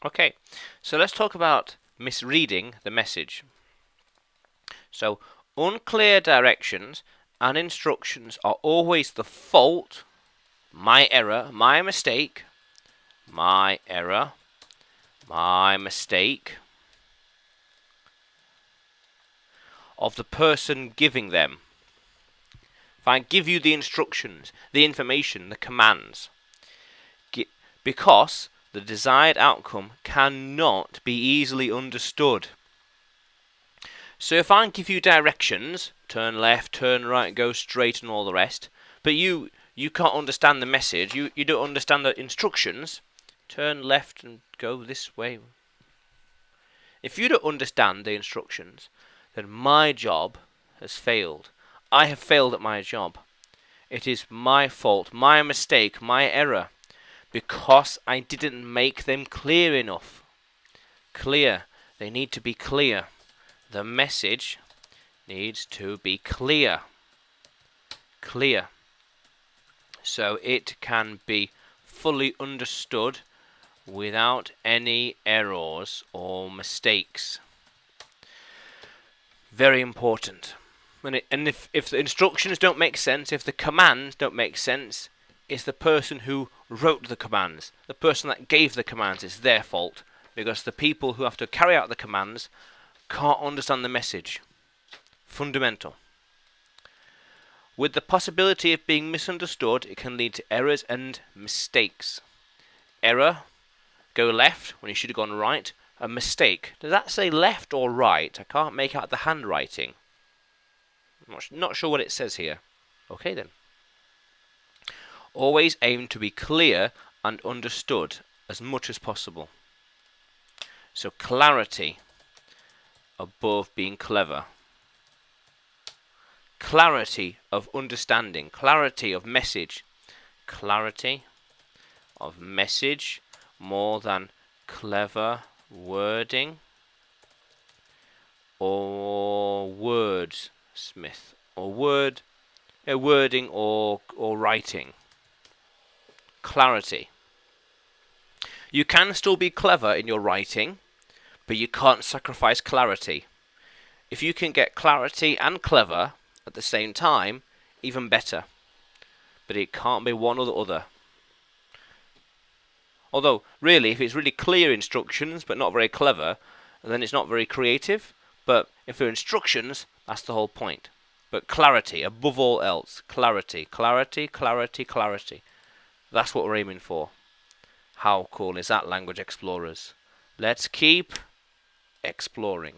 Okay, so let's talk about misreading the message. So, unclear directions and instructions are always the fault, my error, my mistake, my error, my mistake of the person giving them. If I give you the instructions, the information, the commands, because the desired outcome cannot be easily understood. So if I give you directions, turn left, turn right, go straight and all the rest, but you can't understand the message, you don't understand the instructions, turn left and go this way. If you don't understand the instructions, then my job has failed. I have failed at my job. It is my fault, my mistake, my error, because I didn't make them clear enough. Clear. They need to be clear. The message needs to be clear. Clear. So it can be fully understood without any errors or mistakes. Very important. And if the instructions don't make sense, if the commands don't make sense, it's the person who wrote the commands, the person that gave the commands, it's their fault, because the people who have to carry out the commands can't understand the message. Fundamental. With the possibility of being misunderstood, it can lead to errors and mistakes. Error, go left when you should have gone right. A mistake, does that say left or right? I can't make out the handwriting. I'm not sure what it says here. Okay then. Always aim to be clear and understood as much as possible. So clarity above being clever. Clarity of understanding. Clarity of message. Clarity of message more than clever wording or wordsmith or wording or writing. Clarity. You can still be clever in your writing, but you can't sacrifice clarity. If you can get clarity and clever at the same time, even better. But it can't be one or the other. Although, really, if it's really clear instructions but not very clever, then it's not very creative. But if they're instructions, that's the whole point. But clarity, above all else. Clarity, clarity, clarity, clarity. That's what we're aiming for. How cool is that, Language Explorers? Let's keep exploring.